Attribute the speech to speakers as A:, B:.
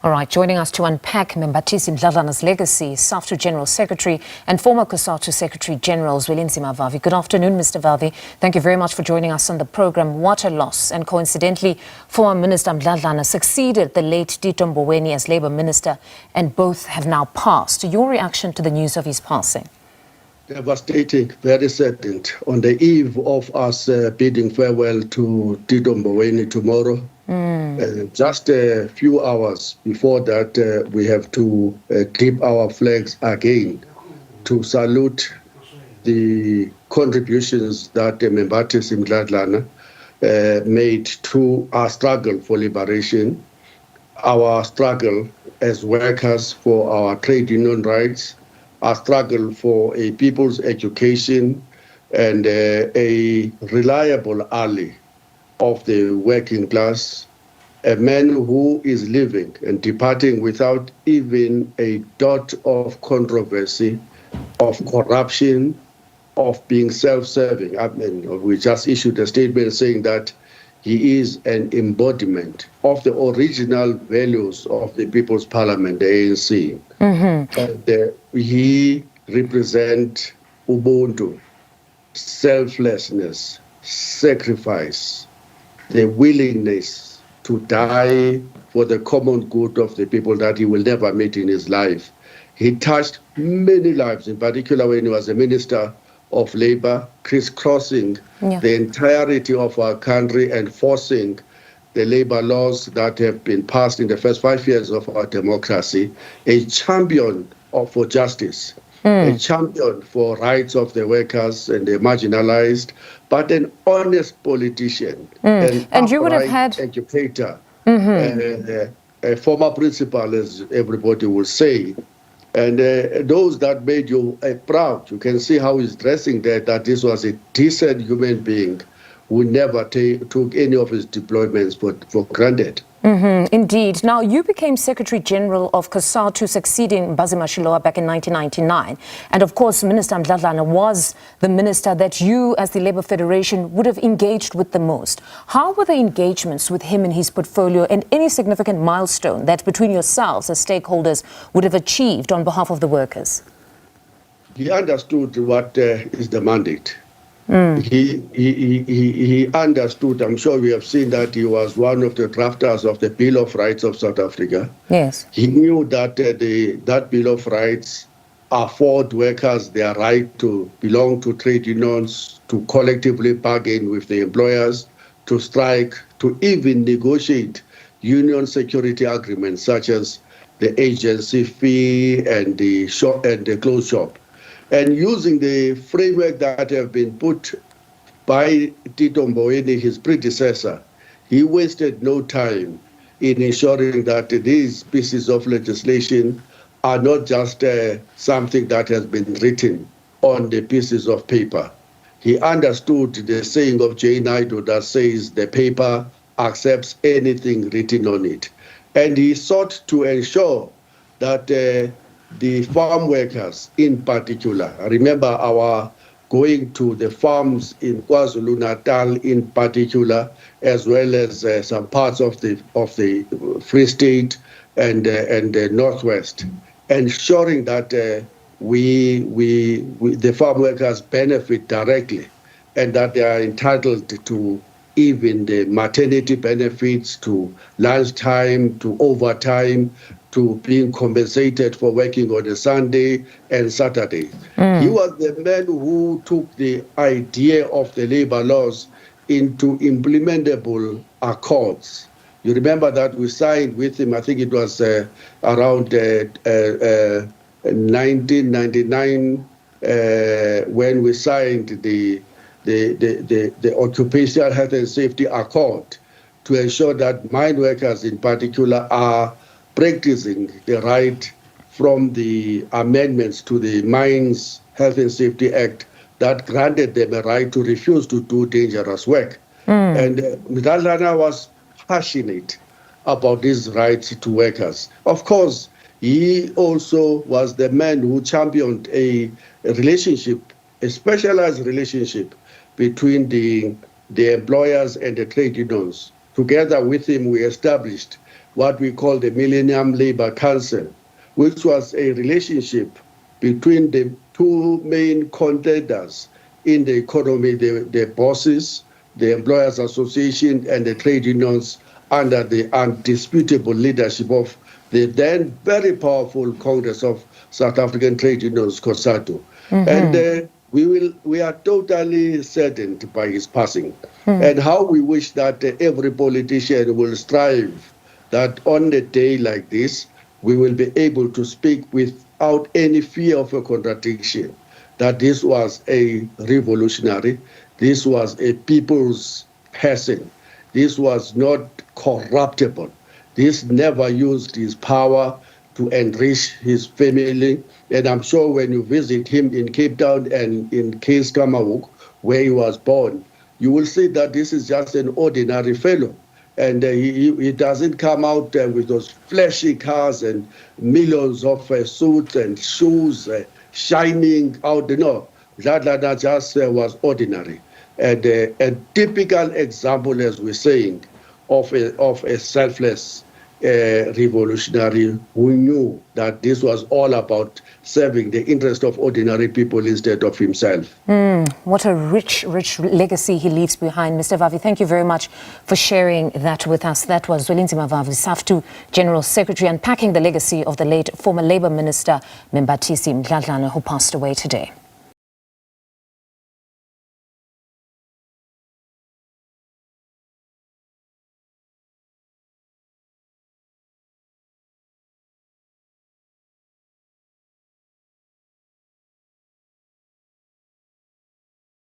A: All right, joining us to unpack Membathisi Mdladlana's legacy, SAFTU General Secretary and former Cosatu Secretary General Zwelinzima Vavi. Good afternoon, Mr. Vavi. Thank you very much for joining us on the program. What a loss. And coincidentally, former Minister Mdladlana succeeded the late Tito Mboweni as Labour Minister, and both have now passed. Your reaction to the news of his passing?
B: Devastating, very saddened. On the eve of us bidding farewell to Tito Mboweni tomorrow, just a few hours before that, we have to clip our flags again to salute the contributions that Membathisi Mdladlana made to our struggle for liberation, our struggle as workers for our trade union rights, our struggle for a people's education, and a reliable ally of the working class, a man who is living and departing without even a dot of controversy, of corruption, of being self-serving. I mean, we just issued a statement saying that he is an embodiment of the original values of the People's Parliament, the ANC. And he represents Ubuntu, selflessness, sacrifice, the willingness to die for the common good of the people that he will never meet in his life. He touched many lives, in particular when he was a minister of labor, crisscrossing the entirety of our country and forcing the labor laws that have been passed in the first 5 years of our democracy, a champion for justice, a champion for rights of the workers and the marginalized, but an honest politician,
A: and you would have had
B: educator, a former principal, as everybody will say. And those that made you proud, you can see how he's dressing there, that this was a decent human being who never took any of his deployments for granted.
A: Indeed. Now, you became Secretary General of Cosatu, succeeding Mbazima back in 1999. And of course, Minister Mdladlana was the minister that you, as the Labour Federation, would have engaged with the most. How were the engagements with him in his portfolio, and any significant milestone that between yourselves as stakeholders would have achieved on behalf of the workers?
B: He understood what is the mandate. He understood. I'm sure we have seen that he was one of the drafters of the Bill of Rights of South Africa.
A: Yes.
B: He knew that that Bill of Rights afford workers their right to belong to trade unions, to collectively bargain with the employers, to strike, to even negotiate union security agreements such as the agency fee and the shop and the clothes shop. And using the framework that have been put by Tito Mboweni, his predecessor, he wasted no time in ensuring that these pieces of legislation are not just something that has been written on the pieces of paper. He understood the saying of Jane Ido that says the paper accepts anything written on it. And he sought to ensure that the farm workers in particular, I remember our going to the farms in KwaZulu-Natal in particular, as well as some parts of the Free State and the Northwest, ensuring that the farm workers benefit directly and that they are entitled to even the maternity benefits, to lunchtime, to overtime, to being compensated for working on a Sunday and Saturday. He was the man who took the idea of the labor laws into implementable accords. You remember that we signed with him, I think it was around 1999 when we signed the Occupational Health and Safety Accord to ensure that mine workers in particular are practicing the right from the amendments to the Mines Health and Safety Act that granted them a right to refuse to do dangerous work. And Mdladlana was passionate about these rights to workers. Of course, he also was the man who championed a relationship, a specialized relationship between the employers and the trade unions. Together with him, we established what we call the Millennium Labour Council, which was a relationship between the two main contenders in the economy, the bosses, the Employers Association, and the trade unions under the undisputable leadership of the then very powerful Congress of South African Trade Unions, Cosatu. And we are totally saddened by his passing. And how we wish that every politician will strive that on a day like this, we will be able to speak without any fear of a contradiction, that this was a revolutionary, this was a people's person, this was not corruptible, this never used his power to enrich his family. And I'm sure when you visit him in Cape Town and in Kamahuk, where he was born, you will see that this is just an ordinary fellow. And he doesn't come out with those flashy cars and millions of suits and shoes shining out. No, Mdladlana just was ordinary. And a typical example, as we're saying, of a selfless revolutionary who knew that this was all about serving the interest of ordinary people instead of himself.
A: What a rich, rich legacy he leaves behind. Mr. Vavi, thank you very much for sharing that with us. That was Zwelinzima Vavi, SAFTU General Secretary, unpacking the legacy of the late former Labour Minister Membathisi Mdladlana, who passed away today.